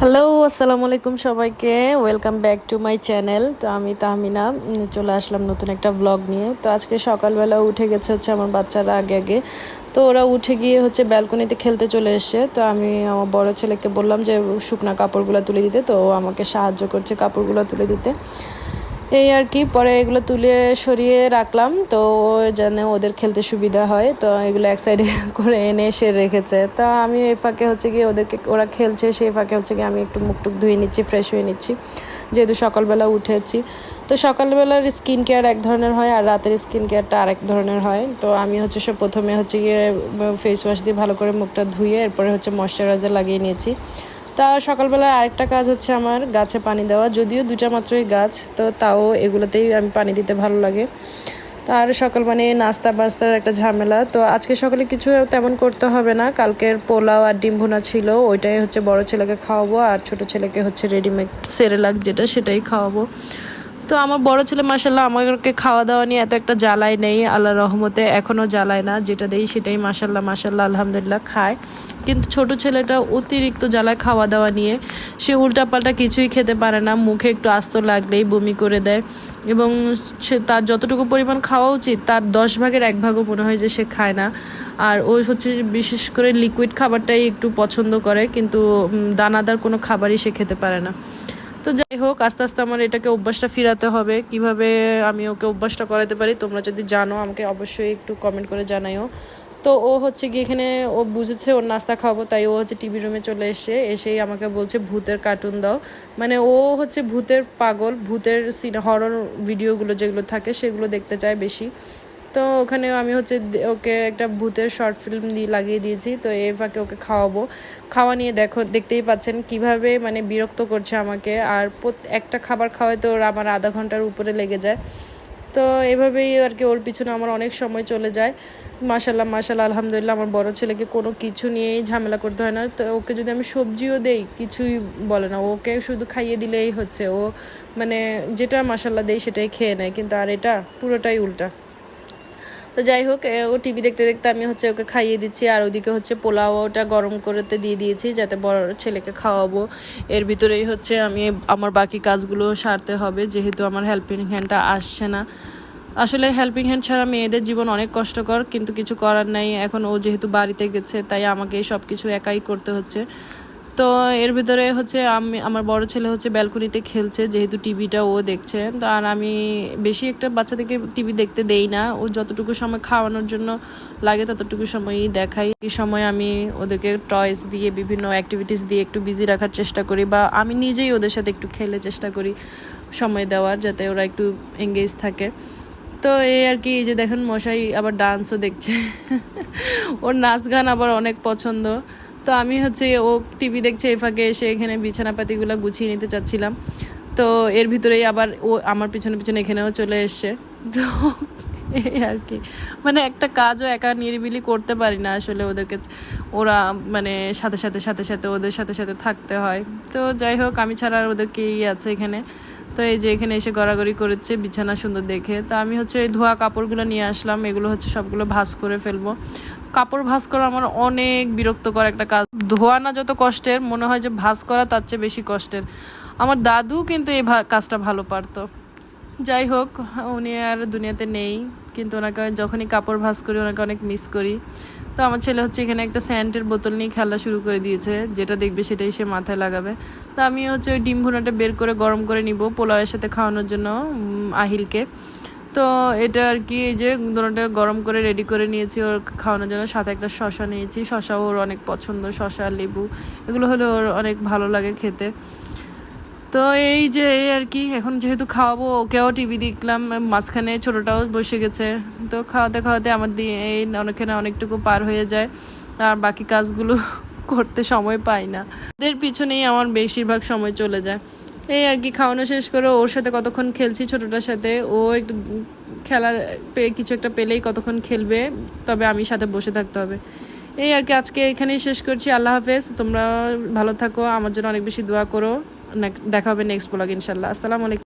Hello, আসসালামু আলাইকুম সবাইকে। Welcome back to my channel. তো আমি তাহমিনা চলে আসলাম নতুন একটা ব্লগ নিয়ে। তো আজকে সকালবেলা উঠে গেছে হচ্ছে আমার বাচ্চারা আগে আগে। তো ওরা উঠে গিয়ে হচ্ছে ব্যালকনিতে খেলতে চলে এসছে। তো আমি আমার বড় ছেলেকে বললাম যে শুকনা কাপড়গুলো তুলে দিতে, তো ও আমাকে সাহায্য করছে কাপড়গুলো তুলে দিতে। এই আর কি, পরে এগুলো তুলে সরিয়ে রাখলাম তো যেন ওদের খেলতে সুবিধা হয়। তো এগুলো এক সাইডে করে এনে এসে রেখেছে। তো আমি এই ফাঁকে হচ্ছে গিয়ে ওদেরকে, ওরা খেলছে সেই ফাঁকে হচ্ছে গিয়ে আমি একটু মুখ টুক ধুয়ে নিচ্ছি, ফ্রেশ হয়ে নিচ্ছি, যেহেতু সকালবেলা উঠেছি। তো সকালবেলার স্কিন কেয়ার এক ধরনের হয় আর রাতের স্কিন কেয়ারটা আরেক ধরনের হয়। তো আমি হচ্ছে প্রথমে হচ্ছে গিয়ে ফেস ওয়াশ দিয়ে ভালো করে মুখটা ধুয়ে এরপরে হচ্ছে ময়শ্চারাইজার লাগিয়ে নিয়েছি। তা সকালবেলা আরেকটা কাজ হচ্ছে আমার গাছে পানি দেওয়া, যদিও দুটা মাত্রই গাছ, তো তাও এগুলোতেই আমি পানি দিতে ভালো লাগে। তো আর সকাল মানে নাস্তা বাস্তার একটা ঝামেলা। তো আজকে সকালে কিছু তেমন করতে হবে না, কালকের পোলাও আর ডিম ভুনা ছিল, ওইটাই হচ্ছে বড় ছেলেকে খাওয়াবো আর ছোট ছেলেকে হচ্ছে রেডিমেড সেরেলাক যেটা সেটাই খাওয়াবো। তো আমার বড় ছেলে মাশাল্লাহ আমাকে খাওয়া দাওয়া নিয়ে এত একটা জ্বালাই নেই, আল্লাহ রহমতে এখনও জ্বালায় না, যেটা দেই সেটাই মাশাল্লাহ মাশাল্লাহ আলহামদুলিল্লাহ খায়। কিন্তু ছোট ছেলেটা অতিরিক্ত জ্বালায় খাওয়া দাওয়া নিয়ে, সে উল্টাপাল্টা কিছুই খেতে পারে না, মুখে একটু আস্ত লাগলেই বমি করে দেয়। এবং সে তার যতটুকু পরিমাণ খাওয়া উচিত তার 10 ভাগের 1 ভাগও মনে হয় যে সে খায় না। আর ও হচ্ছে বিশেষ করে লিকুইড খাবারটাই একটু পছন্দ করে, কিন্তু দানাদার কোনো খাবারই সে খেতে পারে না। তো যাই হোক, আস্তে আস্তে আমার এটাকে অভ্যাসটা ফিরাতে হবে। কিভাবে আমি ওকে অভ্যাসটা করাতে পারি তোমরা যদি জানো আমাকে অবশ্যই একটু কমেন্ট করে জানাইও। তো ও হচ্ছে গিয়ে এখানে ও বুঝেছে ওর নাস্তা খাবো, তাই ও হচ্ছে টিভি রুমে চলে এসেই আমাকে বলছে ভূতের কার্টুন দাও। মানে ও হচ্ছে ভূতের পাগল, ভূতের হরর ভিডিওগুলো যেগুলো থাকে সেগুলো দেখতে চায় বেশি। তো ওখানে আমি হচ্ছে ওকে একটা ভূতের শর্ট ফিল্ম লাগিয়ে দিয়েছি। তো এই ফাঁকে ওকে খাওয়াবো। খাওয়া নিয়ে দেখতেই পাচ্ছেন কিভাবে মানে বিরক্ত করছে আমাকে। আর একটা খাবার খাওয়াই তো ওর আমার আধা ঘন্টার উপরে লেগে যায়। তো এভাবেই আর কি ওর পিছনে আমার অনেক সময় চলে যায়। মাশাল্লাহ মাশাল্লাহ আলহামদুলিল্লাহ আমার বড় ছেলেকে কোনো কিছু নিয়েই ঝামেলা করতে হয় না। তো ওকে যদি আমি সবজিও দেই কিছুই বলে না, ওকে শুধু খাইয়ে দিলেই হচ্ছে ও মানে যেটা মাশাল্লাহ দেই সেটাই খেয়ে নেয়। কিন্তু আর এটা পুরোটাই উল্টা। তো যাই হোক, ও টিভি দেখতে দেখতে আমি হচ্ছে ওকে খাইয়ে দিচ্ছি আর ওদিকে হচ্ছে পোলাওটা গরম করতে দিয়ে দিয়েছি যাতে বড় ছেলেকে খাওয়াবো। এর ভিতরেই হচ্ছে আমি আমার বাকি কাজগুলো সারতে হবে, যেহেতু আমার হেল্পিং হ্যান্ডটা আসছে না। আসলে হেল্পিং হ্যান্ড ছাড়া মেয়েদের জীবন অনেক কষ্টকর, কিন্তু কিছু করার নাই। এখন ও যেহেতু বাড়িতে গেছে তাই আমাকে সব কিছু একাই করতে হচ্ছে। তো এর ভিতরে হচ্ছে আমার বড় ছেলে হচ্ছে ব্যালকনিতে খেলছে, যেহেতু টিভিটা ও দেখছে। তো আর আমি বেশি একটা বাচ্চাদেরকে টিভি দেখতে দেই না, ও যতটুকু সময় খাওয়ানোর জন্য লাগে ততটুকু সময়ই দেখাই। এই সময় আমি ওদেরকে টয়েস দিয়ে বিভিন্ন অ্যাক্টিভিটিস দিয়ে একটু বিজি রাখার চেষ্টা করি, বা আমি নিজেই ওদের সাথে একটু খেলে চেষ্টা করি সময় দেওয়ার, যাতে ওরা একটু এঙ্গেজ থাকে। তো এই আর কি, এই যে দেখেন মশাই আবার ডান্সও দেখছে ওর নাচ গান আবার অনেক পছন্দ। তো আমি হচ্ছে ও টিভি দেখছে এই ফাঁকে এসে এখানে বিছানাপাতিগুলো গুছিয়ে নিতে চাচ্ছিলাম। তো এর ভিতরেই আবার ও আমার পিছনে পিছনে এখানেও চলে এসছে। তো এই আর কি, মানে একটা কাজও একা নিরিবিলি করতে পারি না আসলে, ওদেরকে ওরা মানে সাথে সাথে সাথে সাথে ওদের সাথে সাথে থাকতে হয়। তো যাই হোক, আমি ছাড়া আর ওদের কেই আছে এখানে। তো এই যে এখানে এসে গড়াগড়ি করেছে বিছানা সুন্দর দেখে। তো আমি হচ্ছে এই ধোয়া কাপড়গুলো নিয়ে আসলাম, এগুলো হচ্ছে সবগুলো ভাঁজ করে ফেলবো। কাপড় ভাঁজ করা আমার অনেক বিরক্তকর একটা কাজ। ধোয়া না যত কষ্টের, মনে হয় যে ভাঁজ করা তার চেয়ে বেশি কষ্টের। আমার দাদু কিন্তু এই কাজটা ভালো পারতো। যাই হোক, উনি আর দুনিয়াতে নেই, কিন্তু ওনাকে যখনই কাপড় ভাঁজ করি ওনাকে অনেক মিস করি। তো আমার ছেলে হচ্ছে এখানে একটা স্যান্ডের বোতল নিয়ে খেলা শুরু করে দিয়েছে, যেটা দেখবে সেটাই সে মাথায় লাগাবে। তো আমি হচ্ছে ওই ডিম ভুনাটা বের করে গরম করে নিব পোলাওয়ের সাথে খাওয়ানোর জন্য আহিলকে। তো এটা আর কি, এই যে দুটোটা গরম করে রেডি করে নিয়েছি ওর খাওয়ানোর জন্য, সাথে একটা শসা নিয়েছি, শসাও ওর অনেক পছন্দ, শসা লেবু এগুলো হলে ওর অনেক ভালো লাগে খেতে। তো এই যে এই আর কি, এখন যেহেতু খাওয়াবো ওকেও টিভি দেখলাম, মাঝখানে ছোটোটাও বসে গেছে। তো খাওয়াতে খাওয়াতে আমার দিয়ে এই অনেকখানে অনেকটুকু পার হয়ে যায়, আর বাকি কাজগুলো করতে সময় পাই না। ওদের পিছনেই আমার বেশিরভাগ সময় চলে যায়। এই আর কি, খাওয়ানো শেষ করে ওর সাথে কতক্ষণ খেলছি ছোটোটার সাথে, ও একটু খেলা কিছু একটা পেলেই কতক্ষণ খেলবে, তবে আমি সাথে বসে থাকতে হবে। এই আর কি, আজকে এখানেই শেষ করছি। আল্লাহ হাফেজ, তোমরা ভালো থাকো, আমার জন্য অনেক বেশি দোয়া করো। দেখা হবে নেক্সট ব্লগ ইনশাল্লাহ। আসসালামু আলাইকুম।